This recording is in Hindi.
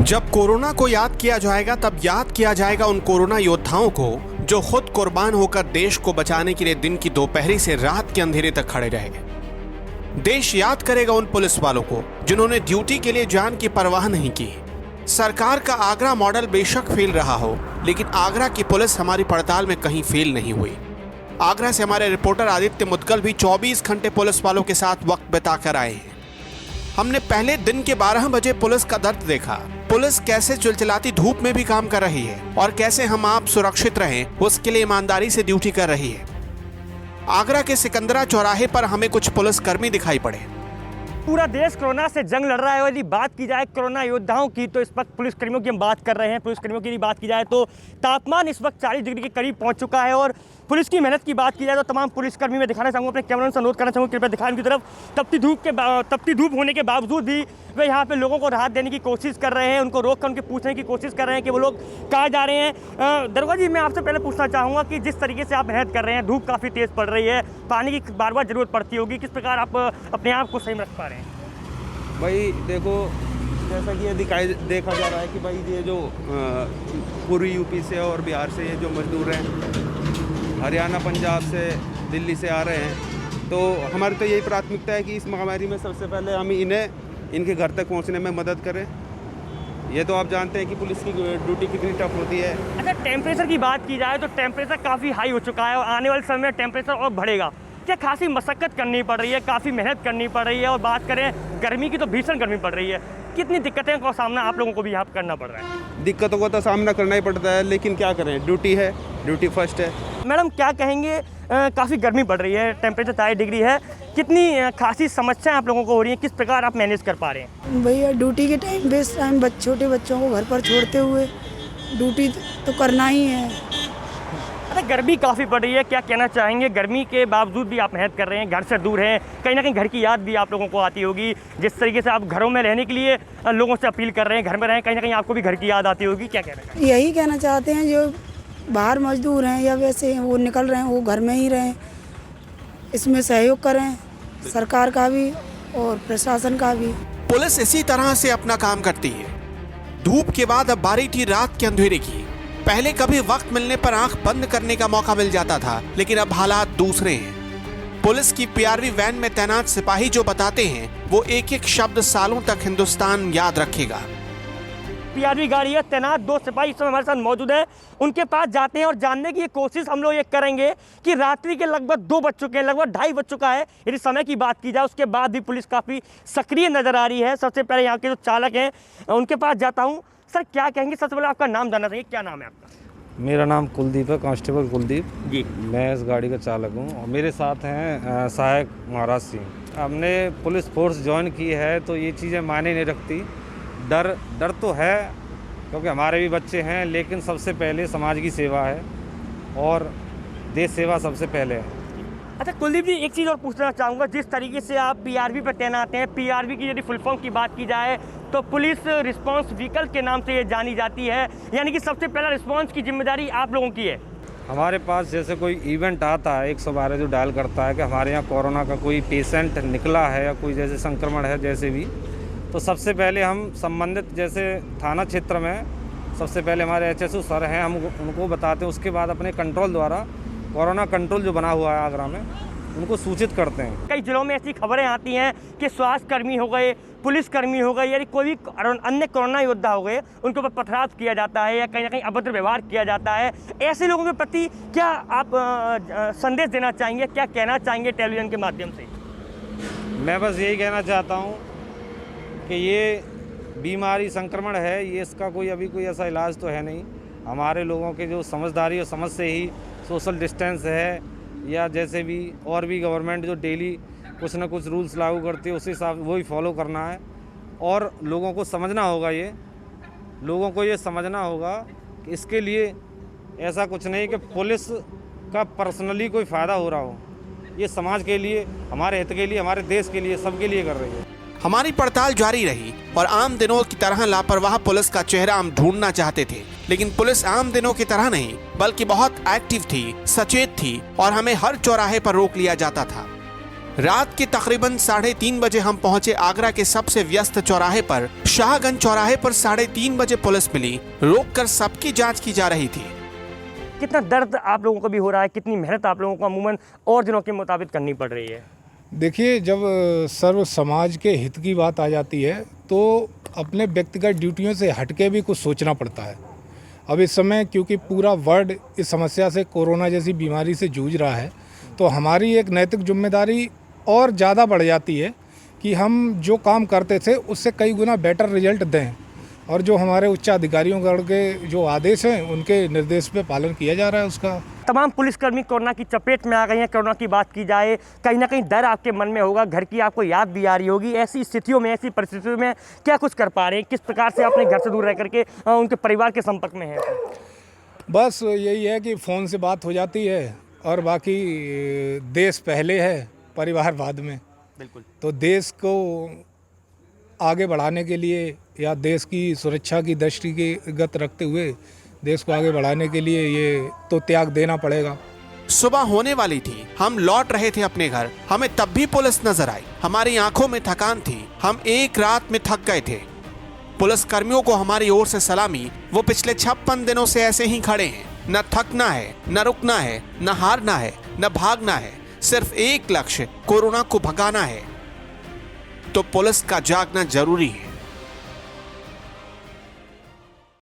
जब कोरोना को याद किया जाएगा तब याद किया जाएगा उन कोरोना योद्धाओं को जो खुद कुर्बान होकर देश को बचाने के लिए दिन की दोपहरी से रात के अंधेरे तक खड़े रहे। देश याद करेगा उन पुलिस वालों को जिन्होंने ड्यूटी के लिए जान की परवाह नहीं की। सरकार का आगरा मॉडल बेशक फेल रहा हो, लेकिन आगरा की पुलिस हमारी पड़ताल में कहीं फेल नहीं हुई। आगरा से हमारे रिपोर्टर आदित्य मुदगल भी 24 घंटे पुलिस वालों के साथ वक्त बिताकर आए हैं। हमने पहले दिन के 12 बजे पुलिस का दर्द देखा। पुलिस कैसे चिलचिलाती धूप में भी काम कर रही है और कैसे हम आप सुरक्षित रहें उसके लिए ईमानदारी से ड्यूटी कर रही है। आगरा के सिकंदरा चौराहे पर हमें कुछ पुलिसकर्मी दिखाई पड़े। पूरा देश कोरोना से जंग लड़ रहा है। यदि बात की जाए कोरोना योद्धाओं की तो इस वक्त पुलिसकर्मियों की हम बात कर रहे हैं। पुलिसकर्मियों की बात की जाए तो तापमान इस वक्त 40 डिग्री के करीब पहुंच चुका है और पुलिस की मेहनत की बात की जाए तो तमाम पुलिसकर्मी मैं दिखाना चाहूँगा, अपने कैमरा से अनुरोध करना चाहूँगा कृपया दिखाएं उनकी तरफ। तपती धूप होने के बावजूद भी वे यहाँ पे लोगों को राहत देने की कोशिश कर रहे हैं, उनको रोक कर उनके पूछने की कोशिश कर रहे हैं कि वो लोग कहाँ जा रहे हैं। दरोगा जी, मैं आपसे पहले पूछना चाहूँगा कि जिस तरीके से आप मेहनत कर रहे हैं, धूप काफ़ी तेज़ पड़ रही है, पानी की बार बार ज़रूरत पड़ती होगी, किस प्रकार आप अपने आप को सही रख पा रहे हैं? भाई देखो, जैसा कि ये देखा जा रहा है कि भाई ये जो पूर्वी यूपी से और बिहार से ये जो मजदूर हैं, हरियाणा पंजाब से दिल्ली से आ रहे हैं, तो हमारी तो यही प्राथमिकता है कि इस महामारी में सबसे पहले हम इनके घर तक पहुंचने में मदद करें। ये तो आप जानते हैं कि पुलिस की ड्यूटी कितनी टफ होती है। अच्छा, टेम्परेचर की बात की जाए तो टेम्परेचर काफ़ी हाई हो चुका है और आने वाले समय में टेम्परेचर और बढ़ेगा। क्या खासी मशक्कत करनी पड़ रही है, काफ़ी मेहनत करनी पड़ रही है? और बात करें गर्मी की तो भीषण गर्मी पड़ रही है। कितनी दिक्कतों का सामना आप लोगों को भी यहाँ करना पड़ रहा है? दिक्कतों का तो सामना करना ही पड़ता है, लेकिन क्या करें, ड्यूटी है, ड्यूटी फर्स्ट है। मैडम क्या कहेंगे, काफ़ी गर्मी पड़ रही है, टेम्परेचर 40 डिग्री है, कितनी खासी समस्याएं आप लोगों को हो रही हैं, किस प्रकार आप मैनेज कर पा रहे हैं? भैया ड्यूटी के टाइम पे इस टाइम छोटे बच्चों को घर पर छोड़ते हुए ड्यूटी तो करना ही है। अच्छा, गर्मी काफ़ी पड़ रही है, क्या कहना चाहेंगे? गर्मी के बावजूद भी आप मेहनत कर रहे हैं, घर से दूर हैं, कहीं ना कहीं घर की याद भी आप लोगों को आती होगी। जिस तरीके से आप घरों में रहने के लिए लोगों से अपील कर रहे हैं, घर में रहें, कहीं ना कहीं आपको भी घर की याद आती होगी, क्या कहना चाहेंगे? यही कहना चाहते हैं जो बाहर मजदूर हैं या वैसे वो निकल रहे हैं वो घर में ही रहें, इसमें सहयोग करें, सरकार का भी और प्रशासन का भी। पुलिस इसी तरह से अपना काम करती है। धूप के बाद अब बारी थी रात के अंधेरे की। पहले कभी वक्त मिलने पर आंख बंद करने का मौका मिल जाता था, लेकिन अब हालात दूसरे हैं। पुलिस की पीआरवी वैन में तैनात सिपाही जो बताते हैं वो एक एक शब्द सालों तक हिंदुस्तान याद रखेगा। पीआरवी गाड़ी है, तैनात 2 सिपाही इस समय हमारे साथ मौजूद है, उनके पास जाते हैं और जानने की कोशिश हम लोग ये करेंगे कि रात्रि के लगभग 2 बज चुके हैं, लगभग 2:30 बज चुका है। यदि समय की बात की जाए उसके बाद भी पुलिस काफ़ी सक्रिय नजर आ रही है। सबसे पहले यहाँ के जो चालक हैं उनके पास जाता हूँ। सर क्या कहेंगे, सबसे पहले आपका नाम जानना चाहिए, क्या नाम है आपका? मेरा नाम कुलदीप है, कांस्टेबल कुलदीप जी। मैं इस गाड़ी का चालक हूँ और मेरे साथ हैं सहायक महाराज सिंह। हमने पुलिस फोर्स ज्वाइन की है तो ये चीज़ें मायने नहीं रखती। डर तो है क्योंकि हमारे भी बच्चे हैं, लेकिन सबसे पहले समाज की सेवा है और देश सेवा सबसे पहले है। अच्छा कुलदीप जी, एक चीज़ और पूछना चाहूँगा, जिस तरीके से आप पीआरवी पर तैनात हैं, पीआरवी की यदि फुल फॉर्म की बात की जाए तो पुलिस रिस्पांस व्हीकल के नाम से ये जानी जाती है, यानी कि सबसे पहला रिस्पांस की जिम्मेदारी आप लोगों की है। हमारे पास जैसे कोई इवेंट आता है 112 जो डायल करता है कि हमारे यहाँ कोरोना का कोई पेशेंट निकला है या कोई जैसे संक्रमण है जैसे भी, तो सबसे पहले हम संबंधित जैसे थाना क्षेत्र में सबसे पहले हमारे एचएसओ सर हैं, हम उनको बताते हैं। उसके बाद अपने कंट्रोल द्वारा कोरोना कंट्रोल जो बना हुआ है आगरा में उनको सूचित करते हैं। कई जिलों में ऐसी खबरें आती हैं कि स्वास्थ्यकर्मी हो गए, पुलिसकर्मी हो गए, यानी कोई भी अन्य कोरोना योद्धा हो गए, उनके ऊपर पथराव किया जाता है या कहीं ना कहीं अभद्र व्यवहार किया जाता है। ऐसे लोगों के प्रति क्या आप संदेश देना चाहेंगे, क्या कहना चाहेंगे टेलीविज़न के माध्यम से? मैं बस यही कहना चाहता हूँ कि ये बीमारी संक्रमण है, ये इसका कोई अभी ऐसा इलाज तो है नहीं। हमारे लोगों के जो समझदारी और समझ से ही सोशल डिस्टेंस है या जैसे भी और भी गवर्नमेंट जो डेली कुछ ना कुछ रूल्स लागू करती है उस हिसाब वही फॉलो करना है। और लोगों को समझना होगा, लोगों को ये समझना होगा कि इसके लिए ऐसा कुछ नहीं कि पुलिस का पर्सनली कोई फ़ायदा हो रहा हो। ये समाज के लिए, हमारे हित के लिए, हमारे देश के लिए, सबके लिए कर रही है। हमारी पड़ताल जारी रही और आम दिनों की तरह लापरवाह पुलिस का चेहरा हम ढूंढना चाहते थे, लेकिन पुलिस आम दिनों की तरह नहीं बल्कि बहुत एक्टिव थी, सचेत थी और हमें हर चौराहे पर रोक लिया जाता था। रात के तकरीबन 3:30 बजे हम पहुंचे आगरा के सबसे व्यस्त चौराहे पर। शाहगंज चौराहे पर 3:30 बजे पुलिस मिली, रोककर सबकी जांच की जा रही थी। कितना दर्द आप लोगों को भी हो रहा है, कितनी मेहनत आप लोगों को अमूमन और दिनों के मुताबिक करनी पड़ रही है? देखिए, जब सर्व समाज के हित की बात आ जाती है तो अपने व्यक्तिगत ड्यूटियों से हटके भी कुछ सोचना पड़ता है। अब इस समय क्योंकि पूरा वर्ल्ड इस समस्या से, कोरोना जैसी बीमारी से जूझ रहा है, तो हमारी एक नैतिक जिम्मेदारी और ज़्यादा बढ़ जाती है कि हम जो काम करते थे उससे कई गुना बेटर रिजल्ट दें, और जो हमारे उच्च अधिकारियों के जो आदेश हैं उनके निर्देश पे पालन किया जा रहा है उसका। तमाम पुलिसकर्मी कोरोना की चपेट में आ गए हैं। कोरोना की बात की जाए, कहीं ना कहीं डर आपके मन में होगा, घर की आपको याद भी आ रही होगी। ऐसी स्थितियों में, ऐसी परिस्थितियों में क्या कुछ कर पा रहे हैं? किस प्रकार से अपने घर से दूर रह करके उनके परिवार के संपर्क में हैं? बस यही है कि फ़ोन से बात हो जाती है, और बाकी देश पहले है, परिवार बाद में। बिल्कुल। तो देश को आगे बढ़ाने के लिए या देश की सुरक्षा की दृष्टिगत रखते हुए देश को आगे बढ़ाने के लिए ये तो त्याग देना पड़ेगा। सुबह होने वाली थी, हम लौट रहे थे अपने घर, हमें तब भी पुलिस नजर आई। हमारी आंखों में थकान थी, हम एक रात में थक गए थे। पुलिस कर्मियों को हमारी ओर से सलामी। वो पिछले 56 दिनों से ऐसे ही खड़े हैं। न थकना है, न रुकना है, न हारना है, न भागना है, सिर्फ एक लक्ष्य, कोरोना को भगाना है। तो पुलिस का जागना जरूरी है।